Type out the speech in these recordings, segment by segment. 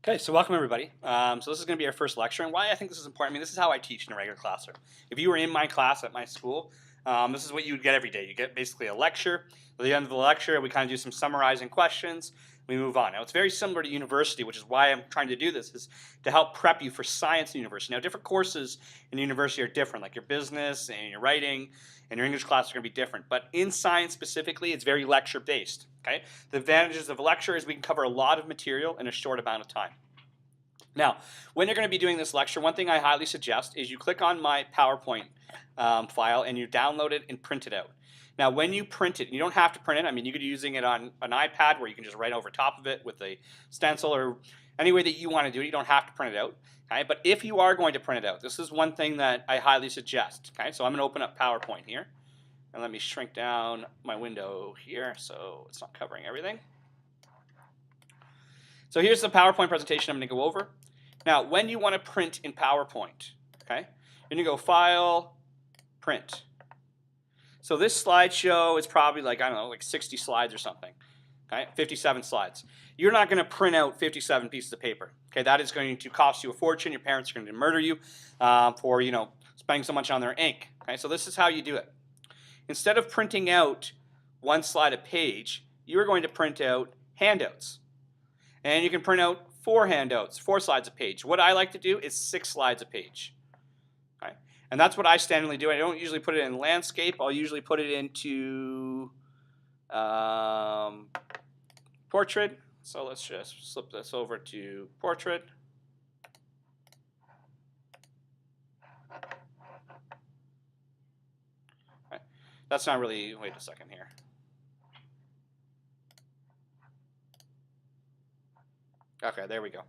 Okay, so welcome everybody. So this is going to be our first lecture, and why I think this is important. I mean, this is how I teach in a regular classroom. If you were in my class at my school, this is what you would get every day. You get basically a lecture. At the end of the lecture, we kind of do some summarizing questions. We move on. Now, it's very similar to university, which is why I'm trying to do this, is to help prep you for science in university. Now, different courses in university are different, like your business and your writing and your English class are going to be different. But in science specifically, it's very lecture-based. Okay? The advantages of a lecture is we can cover a lot of material in a short amount of time. Now, when you're going to be doing this lecture, one thing I highly suggest is you click on my PowerPoint file and you download it and print it out. Now, when you print it, you don't have to print it. I mean, you could be using it on an iPad where you can just write over top of it with a stencil or any way that you want to do it. You don't have to print it out. Okay? But if you are going to print it out, this is one thing that I highly suggest. Okay? So I'm going to open up PowerPoint here. And let me shrink down my window here so it's not covering everything. So here's the PowerPoint presentation I'm going to go over. Now, when you want to print in PowerPoint, okay, you're going to go File, Print. So this slideshow is probably like, I don't know, like 60 slides or something, okay, 57 slides. You're not going to print out 57 pieces of paper, okay? That is going to cost you a fortune. Your parents are going to murder you for, spending so much on their ink, okay? So this is how you do it. Instead of printing out one slide a page, you are going to print out handouts. And you can print out 4 handouts, 4 slides a page. What I like to do is 6 slides a page. Okay? And that's what I standardly do. I don't usually put it in landscape. I'll usually put it into portrait. So let's just flip this over to portrait. Okay. That's not really, wait a second here. Okay, there we go.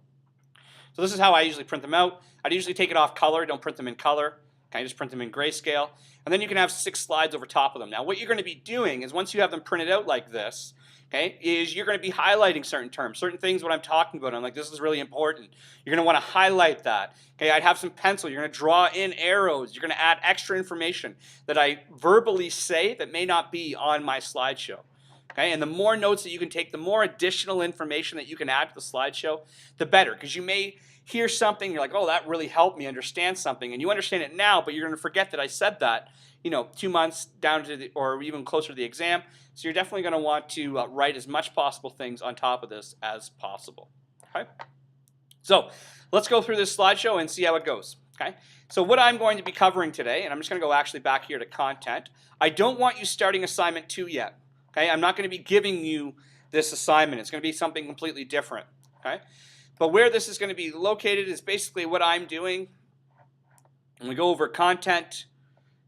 So this is how I usually print them out. I'd usually take it off color, don't print them in color. Okay, just print them in grayscale. And then you can have 6 slides over top of them. Now what you're going to be doing is once you have them printed out like this, okay, is you're going to be highlighting certain terms, certain things what I'm talking about. I'm like, this is really important. You're going to want to highlight that. Okay, I'd have some pencil. You're going to draw in arrows. You're going to add extra information that I verbally say that may not be on my slideshow. Okay, and the more notes that you can take, the more additional information that you can add to the slideshow, the better. Because you may hear something, you're like, oh, that really helped me understand something. And you understand it now, but you're going to forget that I said that, 2 months down to or even closer to the exam. So you're definitely going to want to write as much possible things on top of this as possible. Okay? So let's go through this slideshow and see how it goes. Okay? So what I'm going to be covering today, and I'm just going to go actually back here to content. I don't want you starting assignment 2 yet. Okay, I'm not going to be giving you this assignment. It's going to be something completely different. Okay, but where this is going to be located is basically what I'm doing. And we go over content.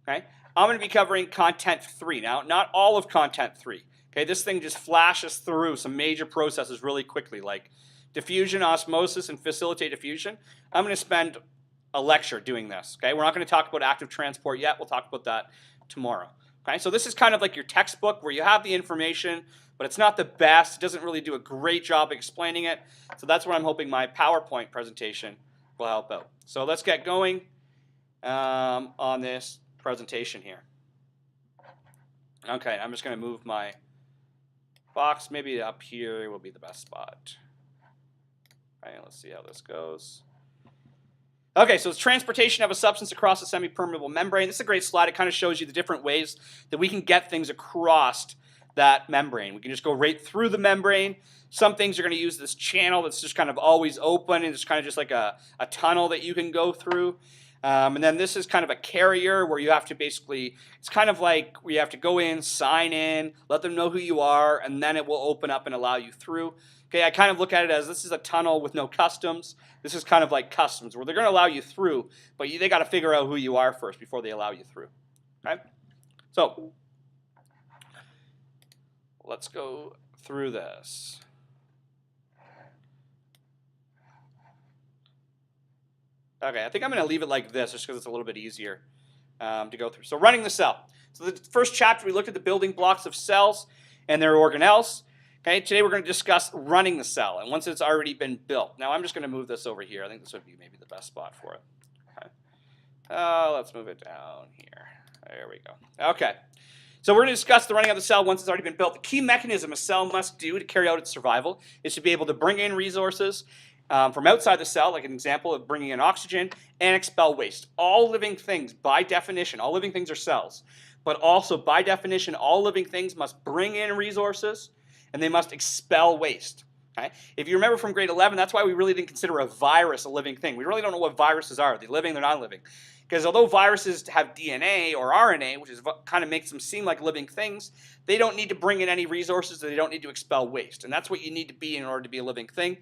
Okay, I'm going to be covering content 3. Now, not all of content 3. Okay, this thing just flashes through some major processes really quickly, like diffusion, osmosis, and facilitate diffusion. I'm going to spend a lecture doing this. Okay, we're not going to talk about active transport yet. We'll talk about that tomorrow. Okay, so this is kind of like your textbook where you have the information, but it's not the best. It doesn't really do a great job explaining it. So that's where I'm hoping my PowerPoint presentation will help out. So let's get going on this presentation here. Okay, I'm just going to move my box. Maybe up here will be the best spot. All right, let's see how this goes. Okay, so it's transportation of a substance across a semi-permeable membrane. This is a great slide. It kind of shows you the different ways that we can get things across that membrane. We can just go right through the membrane. Some things are going to use this channel that's just kind of always open, and it's kind of just like a tunnel that you can go through. And then this is kind of a carrier where you have to basically, it's kind of like where you have to go in, sign in, let them know who you are, and then it will open up and allow you through. Okay, I kind of look at it as this is a tunnel with no customs. This is kind of like customs where they're going to allow you through, but they got to figure out who you are first before they allow you through. Okay, so let's go through this. Okay, I think I'm going to leave it like this just because it's a little bit easier to go through. So running the cell. So the first chapter we looked at the building blocks of cells and their organelles. Okay, today we're going to discuss running the cell, and once it's already been built. Now I'm just going to move this over here. I think this would be maybe the best spot for it. Okay. Let's move it down here. There we go. Okay. So we're going to discuss the running of the cell once it's already been built. The key mechanism a cell must do to carry out its survival is to be able to bring in resources from outside the cell, like an example of bringing in oxygen, and expel waste. All living things, by definition, all living things are cells, but also by definition, all living things must bring in resources and they must expel waste. Okay? If you remember from grade 11, that's why we really didn't consider a virus a living thing. We really don't know what viruses are. Are they living? They're not living. Because although viruses have DNA or RNA, which is what kind of makes them seem like living things, they don't need to bring in any resources, they don't need to expel waste. And that's what you need to be in order to be a living thing,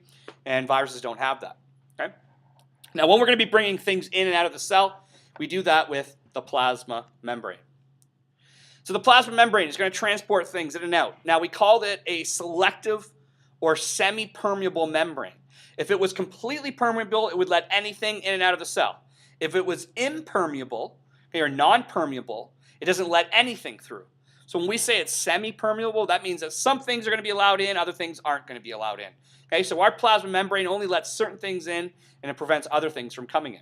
and viruses don't have that. Okay? Now, when we're going to be bringing things in and out of the cell, we do that with the plasma membrane. So the plasma membrane is going to transport things in and out. Now, we called it a selective or semi-permeable membrane. If it was completely permeable, it would let anything in and out of the cell. If it was impermeable, or non-permeable, it doesn't let anything through. So when we say it's semi-permeable, that means that some things are going to be allowed in, other things aren't going to be allowed in. Okay, so our plasma membrane only lets certain things in, and it prevents other things from coming in.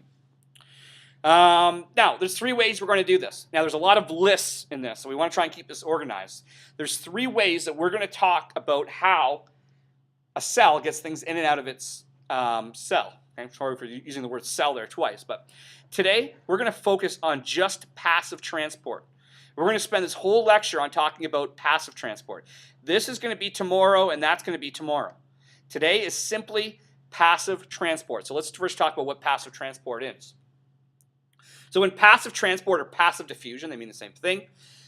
Now, there's 3 ways we're going to do this. Now, there's a lot of lists in this, so we want to try and keep this organized. There's 3 ways that we're going to talk about how a cell gets things in and out of its cell. I'm sorry for using the word cell there twice, but today we're going to focus on just passive transport. We're going to spend this whole lecture on talking about passive transport. This is going to be tomorrow, and that's going to be tomorrow. Today is simply passive transport. So let's first talk about what passive transport is. So in passive transport or passive diffusion, they mean the same thing.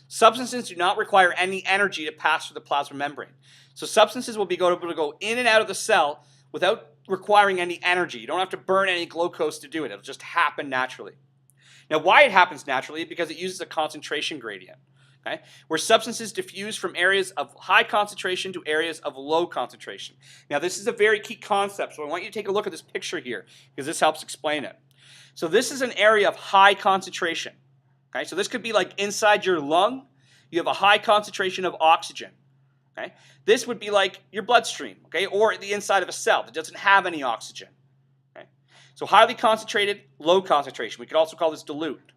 Substances do not require any energy to pass through the plasma membrane. So substances will be able to go in and out of the cell without requiring any energy. You don't have to burn any glucose to do it. It'll just happen naturally. Now, why it happens naturally? Because it uses a concentration gradient. Okay? Where substances diffuse from areas of high concentration to areas of low concentration. Now, this is a very key concept, so I want you to take a look at this picture here, because this helps explain it. So this is an area of high concentration. Okay? So this could be like inside your lung. You have a high concentration of oxygen. Okay? This would be like your bloodstream, okay, or the inside of a cell that doesn't have any oxygen. Okay? So highly concentrated, low concentration. We could also call this dilute.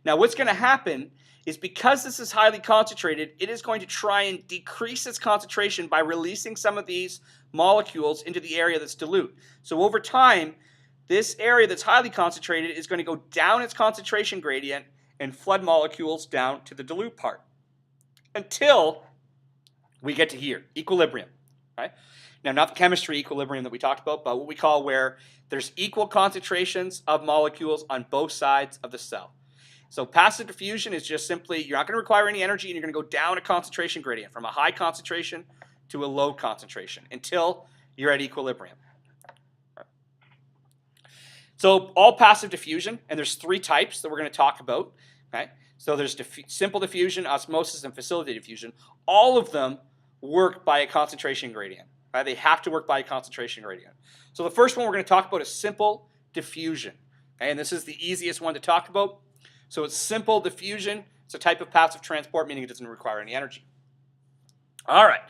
Now what's going to happen is because this is highly concentrated, it is going to try and decrease its concentration by releasing some of these molecules into the area that's dilute. So over time, this area that's highly concentrated is going to go down its concentration gradient and flood molecules down to the dilute part until we get to here, equilibrium. Right? Now, not the chemistry equilibrium that we talked about, but what we call where there's equal concentrations of molecules on both sides of the cell. So passive diffusion is just simply, you're not going to require any energy, and you're going to go down a concentration gradient from a high concentration to a low concentration until you're at equilibrium. So all passive diffusion, and there's 3 types that we're going to talk about. Okay? So there's simple diffusion, osmosis, and facilitated diffusion. All of them work by a concentration gradient. Right? They have to work by a concentration gradient. So the first one we're going to talk about is simple diffusion. Okay? And this is the easiest one to talk about. So it's simple diffusion. It's a type of passive transport, meaning it doesn't require any energy. All right.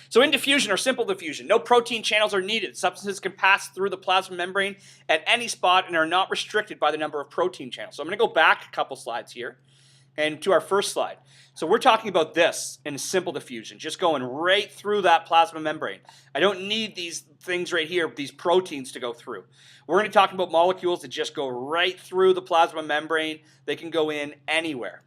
So in diffusion or simple diffusion, no protein channels are needed. Substances can pass through the plasma membrane at any spot and are not restricted by the number of protein channels. So I'm going to go back a couple slides here and to our first slide. So we're talking about this in simple diffusion, just going right through that plasma membrane. I don't need these things right here, these proteins to go through. We're going to be talking about molecules that just go right through the plasma membrane. They can go in anywhere.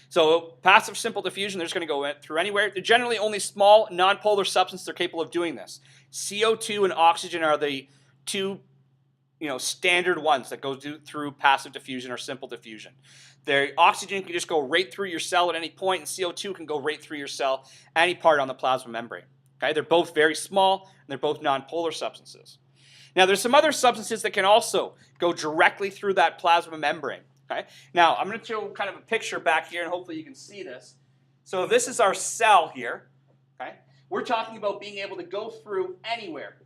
So passive simple diffusion, they're just going to go through anywhere. They're generally only small nonpolar substances that are capable of doing this. CO2 and oxygen are the 2 standard ones that go through passive diffusion or simple diffusion. The oxygen can just go right through your cell at any point, and CO2 can go right through your cell, any part on the plasma membrane. Okay? They're both very small, and they're both nonpolar substances. Now, there's some other substances that can also go directly through that plasma membrane. Okay? Now, I'm going to show kind of a picture back here, and hopefully you can see this. So this is our cell here. Okay? We're talking about being able to go through anywhere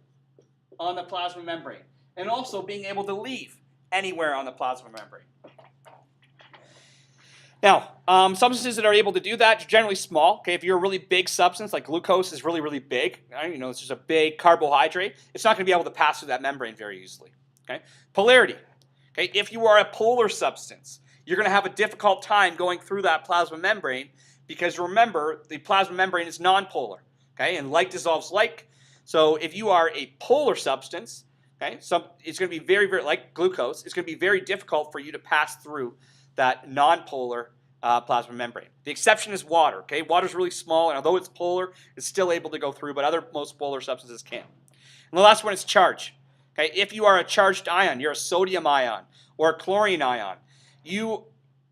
on the plasma membrane, and also being able to leave anywhere on the plasma membrane. Now, substances that are able to do that are generally small. Okay? If you're a really big substance, like glucose is really, really big, it's just a big carbohydrate, it's not going to be able to pass through that membrane very easily. Okay? Polarity. Okay? If you are a polar substance, you're going to have a difficult time going through that plasma membrane because remember, the plasma membrane is nonpolar, okay? And like dissolves like. So if you are a polar substance, okay, it's going to be very, very, like glucose, it's going to be very difficult for you to pass through that nonpolar plasma membrane. The exception is water, okay? Water is really small, and although it's polar, it's still able to go through, but most polar substances can't. And the last one is charge. Okay, if you are a charged ion, you're a sodium ion or a chlorine ion, you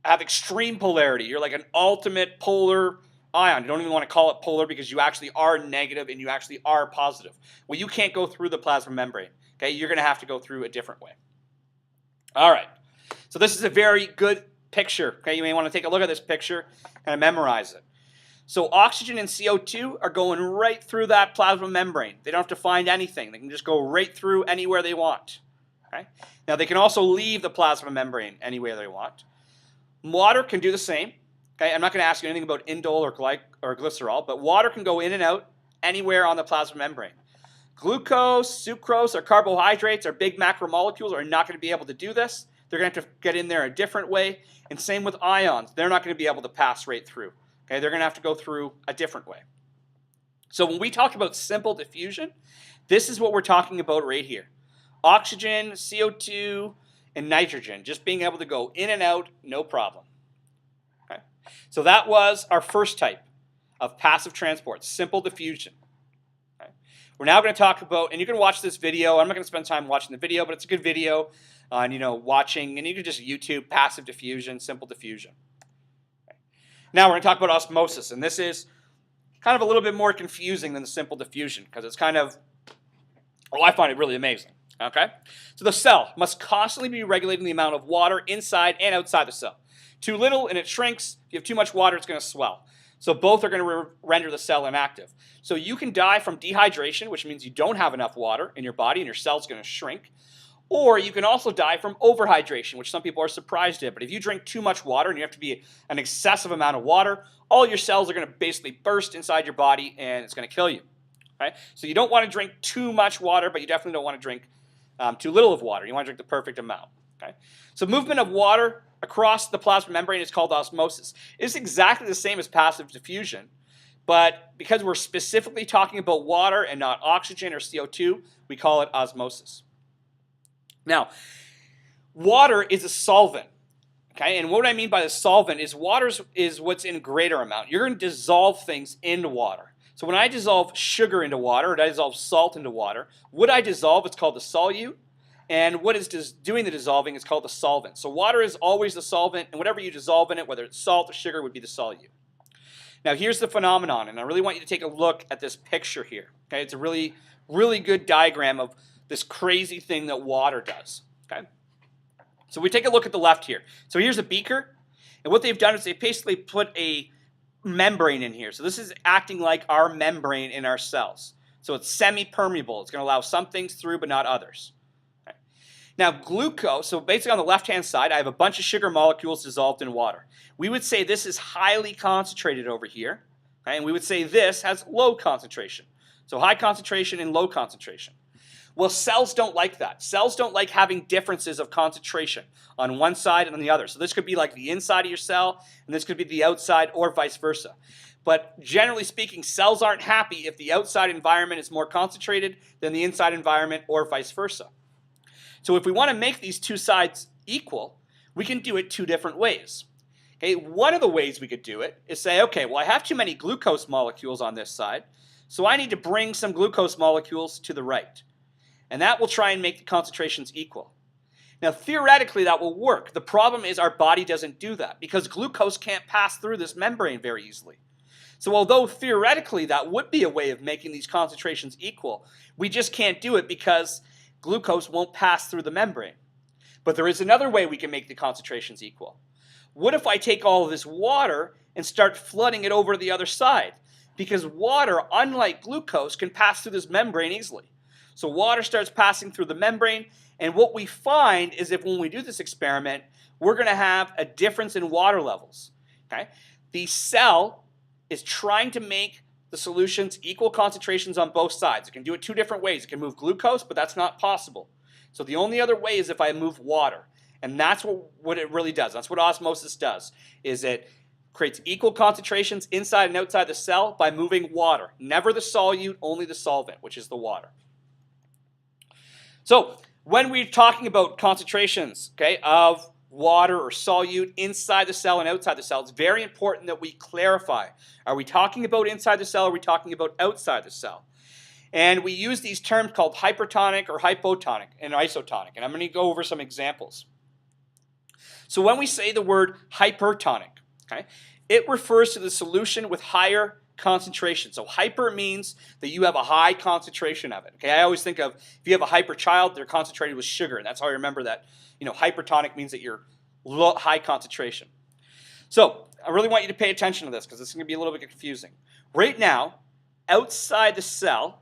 have extreme polarity. You're like an ultimate polar ion. You don't even want to call it polar because you actually are negative and you actually are positive. Well, you can't go through the plasma membrane. Okay, you're going to have to go through a different way. All right, so this is a very good picture. Okay, you may want to take a look at this picture and memorize it. So oxygen and CO2 are going right through that plasma membrane. They don't have to find anything. They can just go right through anywhere they want. Okay? Now they can also leave the plasma membrane anywhere they want. Water can do the same. Okay? I'm not going to ask you anything about indole or glycerol, but water can go in and out anywhere on the plasma membrane. Glucose, sucrose, or carbohydrates, or big macromolecules are not going to be able to do this. They're going to have to get in there a different way. And same with ions. They're not going to be able to pass right through. Okay, they're going to have to go through a different way. So when we talk about simple diffusion, this is what we're talking about right here. Oxygen, CO2, and nitrogen, just being able to go in and out, no problem. Okay? So that was our first type of passive transport, simple diffusion. Okay? We're now going to talk about, and you can watch this video. I'm not going to spend time watching the video, but it's a good video on watching, and you can just YouTube passive diffusion, simple diffusion. Now we're going to talk about osmosis, and this is kind of a little bit more confusing than the simple diffusion because it's kind of, I find it really amazing. Okay? So the cell must constantly be regulating the amount of water inside and outside the cell. Too little and it shrinks. If you have too much water, it's going to swell. So both are going to render the cell inactive. So you can die from dehydration, which means you don't have enough water in your body and your cell's going to shrink. Or you can also die from overhydration, which some people are surprised at. But if you drink too much water and you have to be an excessive amount of water, all your cells are going to basically burst inside your body and it's going to kill you. Okay? So you don't want to drink too much water, but you definitely don't want to drink too little of water. You want to drink the perfect amount. Okay? So movement of water across the plasma membrane is called osmosis. It's exactly the same as passive diffusion, but because we're specifically talking about water and not oxygen or CO2, we call it osmosis. Now, water is a solvent, okay? And what I mean by the solvent is water is what's in greater amount. You're going to dissolve things into water. So when I dissolve sugar into water, or I dissolve salt into water, what I dissolve, it's called the solute, and what is doing the dissolving is called the solvent. So water is always the solvent, and whatever you dissolve in it, whether it's salt or sugar, would be the solute. Now here's the phenomenon, and I really want you to take a look at this picture here. Okay, it's a really, really good diagram of this crazy thing that water does. Okay, so we take a look at the left here. So here's a beaker, and what they've done is they basically put a membrane in here. So this is acting like our membrane in our cells. So it's semi-permeable. It's going to allow some things through, but not others. Okay. Now glucose. So basically on the left-hand side, I have a bunch of sugar molecules dissolved in water. We would say this is highly concentrated over here, okay? And we would say this has low concentration. So high concentration and low concentration. Well, cells don't like that. Cells don't like having differences of concentration on one side and on the other. So this could be like the inside of your cell, and this could be the outside, or vice versa. But generally speaking, cells aren't happy if the outside environment is more concentrated than the inside environment, or vice versa. So if we want to make these two sides equal, we can do it two different ways. Okay, one of the ways we could do it is say, okay, well, I have too many glucose molecules on this side, so I need to bring some glucose molecules to the right. And that will try and make the concentrations equal. Now, theoretically, that will work. The problem is our body doesn't do that because glucose can't pass through this membrane very easily. So although theoretically that would be a way of making these concentrations equal, we just can't do it because glucose won't pass through the membrane. But there is another way we can make the concentrations equal. What if I take all of this water and start flooding it over to the other side? Because water, unlike glucose, can pass through this membrane easily. So water starts passing through the membrane, and what we find is if when we do this experiment, we're going to have a difference in water levels. Okay? The cell is trying to make the solutions equal concentrations on both sides. It can do it two different ways. It can move glucose, but that's not possible. So the only other way is if I move water. And that's what it really does. That's what osmosis does, is it creates equal concentrations inside and outside the cell by moving water. Never the solute, only the solvent, which is the water. So when we're talking about concentrations, okay, of water or solute inside the cell and outside the cell, it's very important that we clarify. Are we talking about inside the cell or are we talking about outside the cell? And we use these terms called hypertonic or hypotonic and isotonic. And I'm going to go over some examples. So when we say the word hypertonic, okay, it refers to the solution with higher concentration. So hyper means that you have a high concentration of it. Okay, I always think of if you have a hyper child, they're concentrated with sugar, and that's how I remember that. You know, hypertonic means that you're high concentration. So I really want you to pay attention to this because this is going to be a little bit confusing. Right now, outside the cell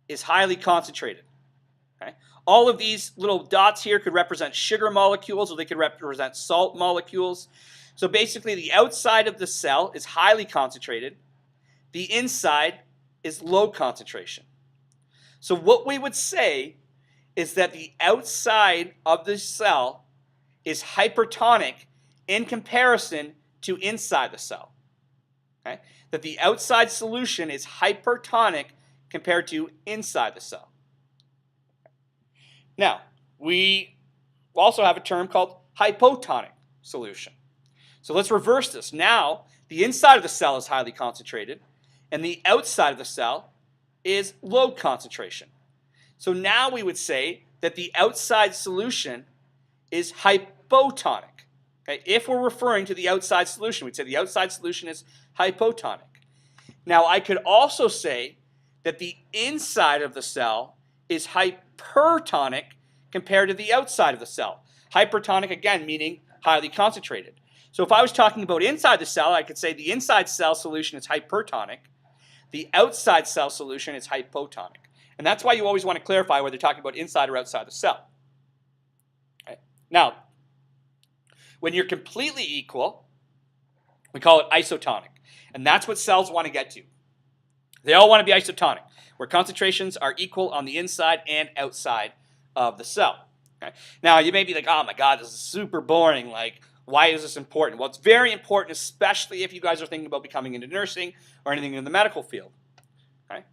is highly concentrated. Okay? All of these little dots here could represent sugar molecules or they could represent salt molecules. So basically the outside of the cell is highly concentrated. The inside is low concentration. So what we would say is that the outside of the cell is hypertonic in comparison to inside the cell. Okay? That the outside solution is hypertonic compared to inside the cell. Now, we also have a term called hypotonic solution. So let's reverse this. Now, the inside of the cell is highly concentrated, and the outside of the cell is low concentration. So now we would say that the outside solution is hypotonic. Okay? If we're referring to the outside solution, we'd say the outside solution is hypotonic. Now, I could also say that the inside of the cell is hypertonic compared to the outside of the cell. Hypertonic, again, meaning highly concentrated. So if I was talking about inside the cell, I could say the inside cell solution is hypertonic. The outside cell solution is hypotonic. And that's why you always want to clarify whether you're talking about inside or outside the cell. Okay. Now, when you're completely equal, we call it isotonic. And that's what cells want to get to. They all want to be isotonic, where concentrations are equal on the inside and outside of the cell. Okay? Now, you may be like, oh my God, this is super boring. Like, why is this important? Well, it's very important, especially if you guys are thinking about becoming into nursing or anything in the medical field. Okay?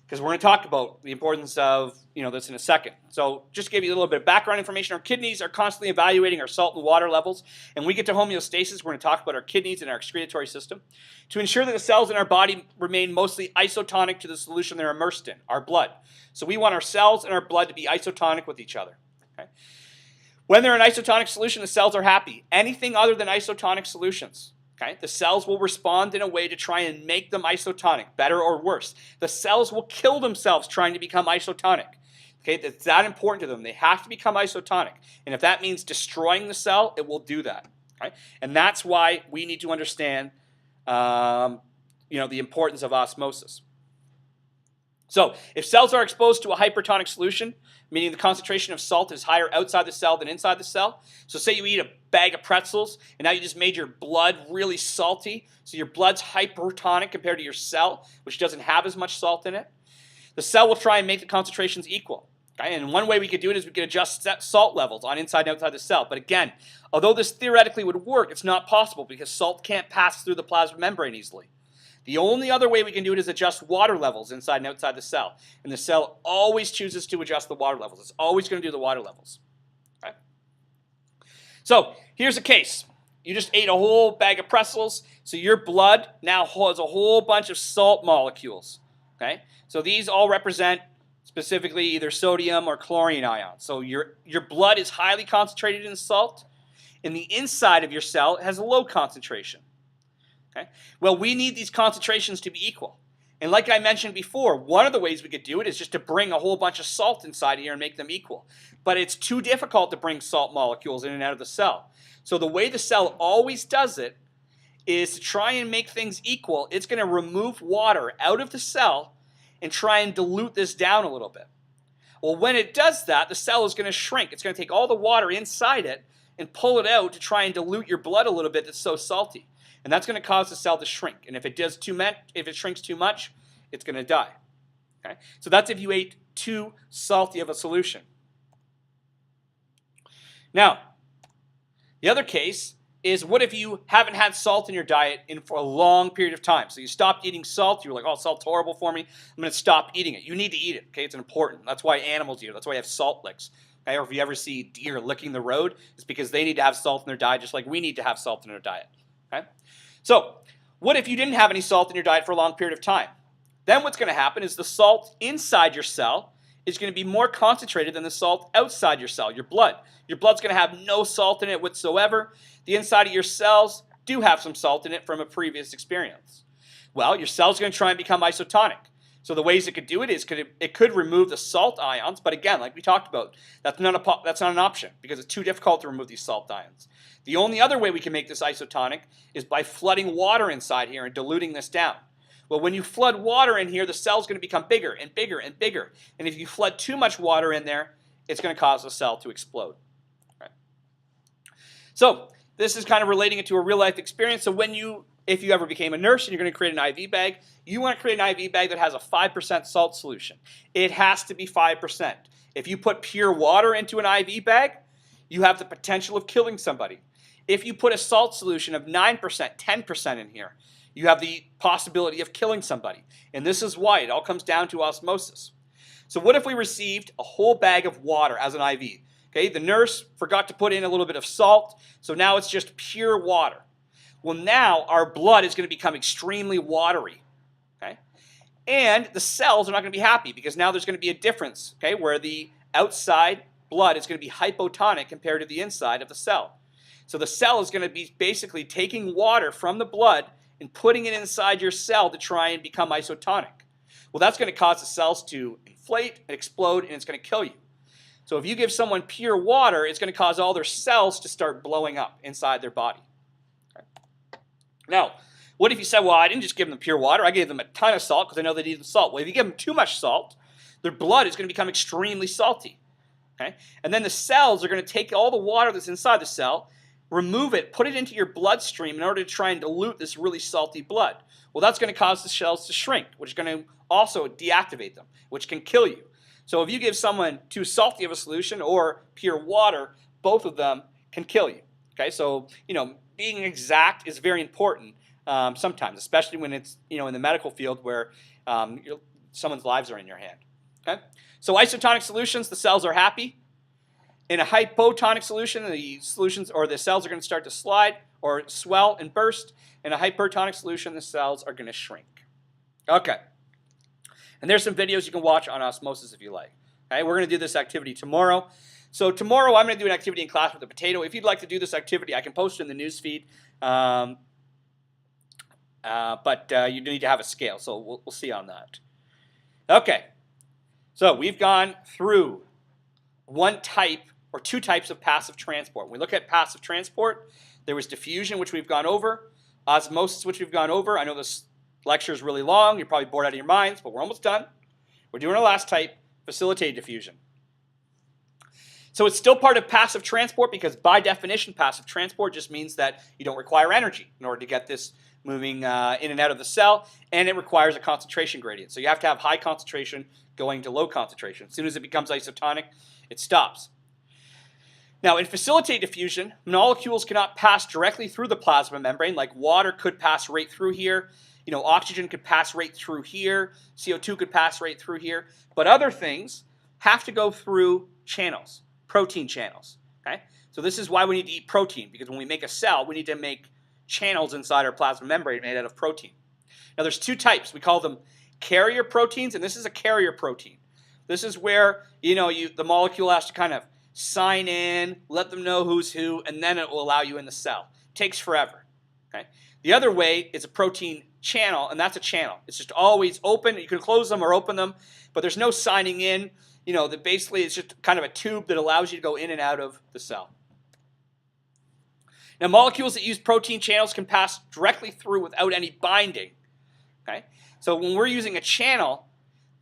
Because we're going to talk about the importance of this in a second. So just to give you a little bit of background information, our kidneys are constantly evaluating our salt and water levels. And when we get to homeostasis, we're going to talk about our kidneys and our excretory system to ensure that the cells in our body remain mostly isotonic to the solution they're immersed in, our blood. So we want our cells and our blood to be isotonic with each other. Okay? When they're in isotonic solution, the cells are happy. Anything other than isotonic solutions, okay, the cells will respond in a way to try and make them isotonic, better or worse. The cells will kill themselves trying to become isotonic. Okay, it's that important to them. They have to become isotonic. And if that means destroying the cell, it will do that. Okay? And that's why we need to understand the importance of osmosis. So if cells are exposed to a hypertonic solution, meaning the concentration of salt is higher outside the cell than inside the cell. So say you eat a bag of pretzels, and now you just made your blood really salty. So your blood's hypertonic compared to your cell, which doesn't have as much salt in it. The cell will try and make the concentrations equal. Okay? And one way we could do it is we could adjust salt levels on inside and outside the cell. But again, although this theoretically would work, it's not possible because salt can't pass through the plasma membrane easily. The only other way we can do it is adjust water levels inside and outside the cell. And the cell always chooses to adjust the water levels. It's always going to do the water levels. Okay? So here's a case. You just ate a whole bag of pretzels, so your blood now has a whole bunch of salt molecules. Okay? So these all represent specifically either sodium or chlorine ions. So your blood is highly concentrated in salt, and the inside of your cell has a low concentration. Okay? Well, we need these concentrations to be equal. And like I mentioned before, one of the ways we could do it is just to bring a whole bunch of salt inside here and make them equal. But it's too difficult to bring salt molecules in and out of the cell. So the way the cell always does it is to try and make things equal. It's going to remove water out of the cell and try and dilute this down a little bit. Well, when it does that, the cell is going to shrink. It's going to take all the water inside it and pull it out to try and dilute your blood a little bit that's so salty. And that's going to cause the cell to shrink. And if it shrinks too much, it's going to die. Okay? So that's if you ate too salty of a solution. Now, The other case is, what if you haven't had salt in your diet for a long period of time? So you stopped eating salt. You were like, oh, salt's horrible for me. I'm going to stop eating it. You need to eat it. Okay, it's important. That's why animals eat it. That's why you have salt licks. Okay? Or if you ever see deer licking the road, it's because they need to have salt in their diet, just like we need to have salt in our diet. Okay? So what if you didn't have any salt in your diet for a long period of time? Then what's going to happen is the salt inside your cell is going to be more concentrated than the salt outside your cell, your blood. Your blood's going to have no salt in it whatsoever. The inside of your cells do have some salt in it from a previous experience. Well, your cell's going to try and become isotonic. So the ways it could do it is it could remove the salt ions, but again, like we talked about, that's not an option because it's too difficult to remove these salt ions. The only other way we can make this isotonic is by flooding water inside here and diluting this down. Well, when you flood water in here, the cell's going to become bigger and bigger and bigger. And if you flood too much water in there, it's going to cause the cell to explode. Right? So this is kind of relating it to a real-life experience. So if you ever became a nurse and you're going to create an IV bag, you want to create an IV bag that has a 5% salt solution. It has to be 5%. If you put pure water into an IV bag, you have the potential of killing somebody. If you put a salt solution of 9%, 10% in here, you have the possibility of killing somebody. And this is why it all comes down to osmosis. So what if we received a whole bag of water as an IV? Okay, the nurse forgot to put in a little bit of salt, so now it's just pure water. Well, now our blood is going to become extremely watery. Okay? And the cells are not going to be happy because now there's going to be a difference, okay, where the outside blood is going to be hypotonic compared to the inside of the cell. So the cell is going to be basically taking water from the blood and putting it inside your cell to try and become isotonic. Well, that's going to cause the cells to inflate and explode, and it's going to kill you. So if you give someone pure water, it's going to cause all their cells to start blowing up inside their body. Okay. Now, what if you said, well, I didn't just give them pure water, I gave them a ton of salt because I know they needed salt. Well, if you give them too much salt, their blood is going to become extremely salty. Okay? And then the cells are going to take all the water that's inside the cell, remove it, put it into your bloodstream in order to try and dilute this really salty blood. Well, that's going to cause the cells to shrink, which is going to also deactivate them, which can kill you. So if you give someone too salty of a solution or pure water, both of them can kill you. Okay, so being exact is very important sometimes, especially when it's in the medical field where someone's lives are in your hand. Okay, so isotonic solutions, the cells are happy. In a hypotonic solution, the cells are going to start to slide or swell and burst. In a hypertonic solution, the cells are going to shrink. Okay. And there's some videos you can watch on osmosis if you like. Okay, we're going to do this activity tomorrow. So tomorrow I'm going to do an activity in class with a potato. If you'd like to do this activity, I can post it in the news feed. But you need to have a scale, so we'll see on that. Okay. So we've gone through one type or two types of passive transport. When we look at passive transport, there was diffusion, which we've gone over, osmosis, which we've gone over. I know this lecture is really long. You're probably bored out of your minds, but we're almost done. We're doing our last type, facilitated diffusion. So it's still part of passive transport because by definition, passive transport just means that you don't require energy in order to get this moving in and out of the cell, and it requires a concentration gradient. So you have to have high concentration going to low concentration. As soon as it becomes isotonic, it stops. Now, in facilitated diffusion, molecules cannot pass directly through the plasma membrane, like water could pass right through here. Oxygen could pass right through here. CO2 could pass right through here. But other things have to go through channels, protein channels. Okay? So this is why we need to eat protein, because when we make a cell, we need to make channels inside our plasma membrane made out of protein. Now, there's two types. We call them carrier proteins, and this is a carrier protein. This is where the molecule has to kind of sign in, let them know who's who, and then it will allow you in the cell. It takes forever. Okay? The other way is a protein channel, and that's a channel. It's just always open. You can close them or open them, but there's no signing in. That basically it's just kind of a tube that allows you to go in and out of the cell. Now, molecules that use protein channels can pass directly through without any binding. Okay? So when we're using a channel,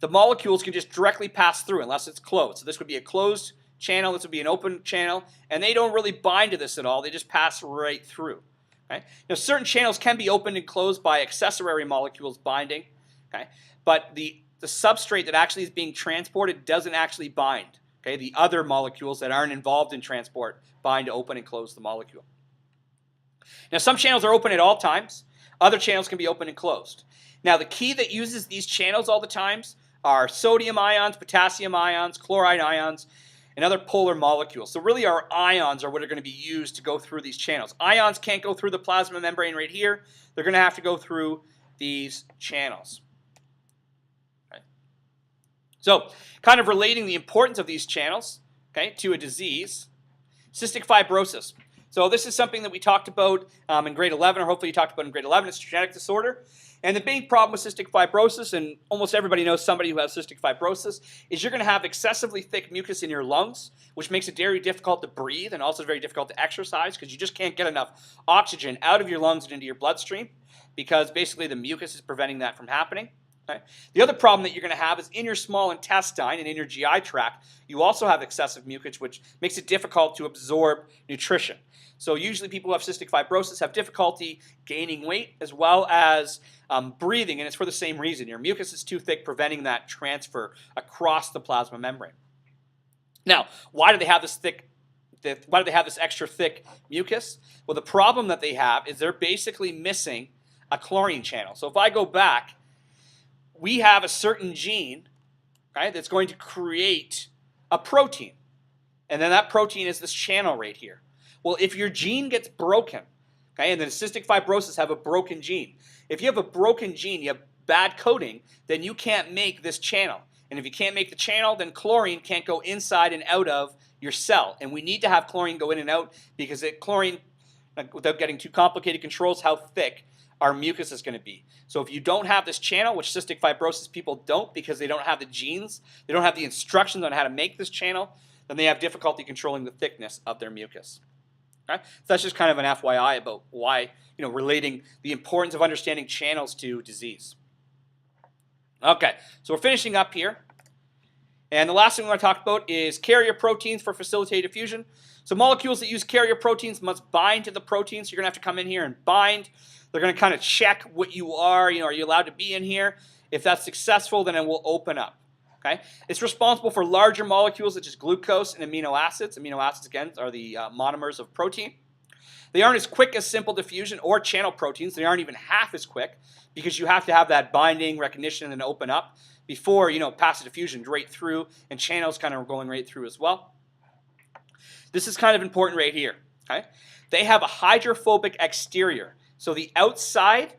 the molecules can just directly pass through unless it's closed. So this would be a closed channel, this would be an open channel, and they don't really bind to this at all. They just pass right through. Okay? Now, certain channels can be opened and closed by accessory molecules binding, okay? But the substrate that actually is being transported doesn't actually bind. Okay, the other molecules that aren't involved in transport bind to open and close the molecule. Now, some channels are open at all times. Other channels can be open and closed. Now, the key that uses these channels all the times are sodium ions, potassium ions, chloride ions, and other polar molecules. So really our ions are what are going to be used to go through these channels. Ions can't go through the plasma membrane right here. They're going to have to go through these channels. Okay. So kind of relating the importance of these channels, okay, to a disease, cystic fibrosis. So this is something that we talked about in grade 11, or hopefully you talked about in grade 11. It's a genetic disorder. And the big problem with cystic fibrosis, and almost everybody knows somebody who has cystic fibrosis, is you're going to have excessively thick mucus in your lungs, which makes it very difficult to breathe and also very difficult to exercise because you just can't get enough oxygen out of your lungs and into your bloodstream because basically the mucus is preventing that from happening. Okay. The other problem that you're going to have is in your small intestine and in your GI tract, you also have excessive mucus, which makes it difficult to absorb nutrition. So usually people who have cystic fibrosis have difficulty gaining weight as well as breathing, and it's for the same reason. Your mucus is too thick, preventing that transfer across the plasma membrane. Now, why do they have this extra thick mucus? Well, the problem that they have is they're basically missing a chlorine channel. So if I go back, we have a certain gene, okay, that's going to create a protein. And then that protein is this channel right here. Well, if your gene gets broken, okay, and then cystic fibrosis have a broken gene. If you have a broken gene, you have bad coding, then you can't make this channel. And if you can't make the channel, then chlorine can't go inside and out of your cell. And we need to have chlorine go in and out because chlorine, without getting too complicated, controls how thick our mucus is going to be. So if you don't have this channel, which cystic fibrosis people don't because they don't have the genes, they don't have the instructions on how to make this channel, then they have difficulty controlling the thickness of their mucus. Okay? So that's just kind of an FYI about why, relating the importance of understanding channels to disease. Okay, so we're finishing up here. And the last thing we're going to talk about is carrier proteins for facilitated fusion. So molecules that use carrier proteins must bind to the protein. So you're going to have to come in here and bind. They're going to kind of check what you are. Are you allowed to be in here? If that's successful, then it will open up. Okay? It's responsible for larger molecules such as glucose and amino acids. Amino acids, again, are the monomers of protein. They aren't as quick as simple diffusion or channel proteins. They aren't even half as quick because you have to have that binding, recognition, and open up before, passive diffusion right through, and channels kind of going right through as well. This is kind of important right here. Okay? They have a hydrophobic exterior. So the outside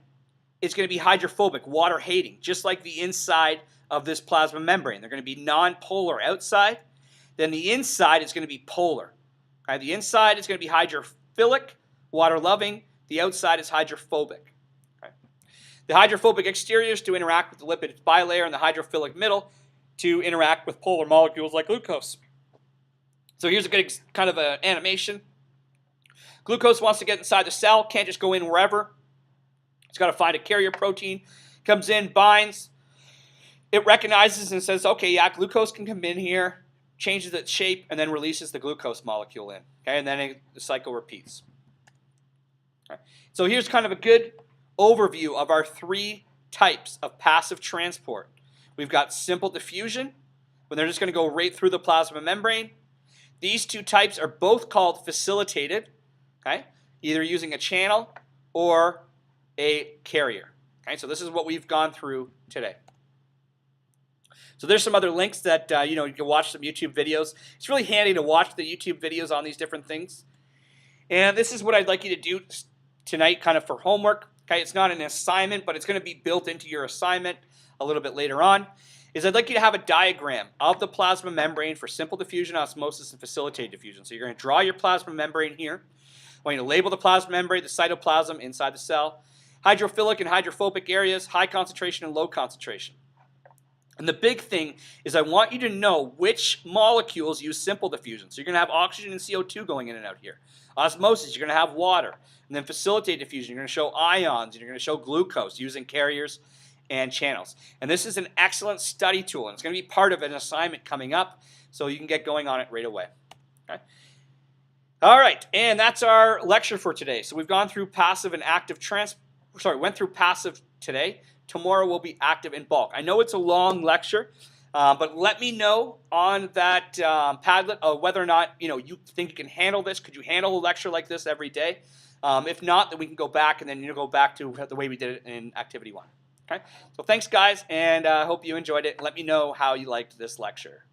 is going to be hydrophobic, water-hating, just like the inside of this plasma membrane. They're going to be non-polar outside. Then the inside is going to be polar. Okay? The inside is going to be hydrophilic, water-loving. The outside is hydrophobic. Okay? The hydrophobic exterior is to interact with the lipid bilayer, and the hydrophilic middle to interact with polar molecules like glucose. So here's a good kind of an animation. Glucose wants to get inside the cell, can't just go in wherever. It's got to find a carrier protein, comes in, binds. It recognizes and says, okay, yeah, glucose can come in here, changes its shape, and then releases the glucose molecule in. Okay, and then the cycle repeats. Okay. So here's kind of a good overview of our three types of passive transport. We've got simple diffusion, when they're just going to go right through the plasma membrane. These two types are both called facilitated, okay, either using a channel or a carrier. Okay, so this is what we've gone through today. So there's some other links that you can watch some YouTube videos. It's really handy to watch the YouTube videos on these different things. And this is what I'd like you to do tonight kind of for homework. Okay, it's not an assignment, but it's going to be built into your assignment a little bit later on. I'd like you to have a diagram of the plasma membrane for simple diffusion, osmosis, and facilitated diffusion. So you're going to draw your plasma membrane here. I want you to label the plasma membrane, the cytoplasm inside the cell, hydrophilic and hydrophobic areas, high concentration and low concentration. And the big thing is I want you to know which molecules use simple diffusion. So you're going to have oxygen and CO2 going in and out here. Osmosis, you're going to have water. And then facilitated diffusion, you're going to show ions, and you're going to show glucose using carriers and channels. And this is an excellent study tool, and it's going to be part of an assignment coming up, so you can get going on it right away. Okay? All right, and that's our lecture for today. So we've gone through passive and active went through passive today. Tomorrow will be active in bulk. I know it's a long lecture, But let me know on that Padlet whether or not you think you can handle this. Could you handle a lecture like this every day? If not, then we can go back and then go back to the way we did it in Activity 1. Okay. So thanks, guys, and I hope you enjoyed it. Let me know how you liked this lecture.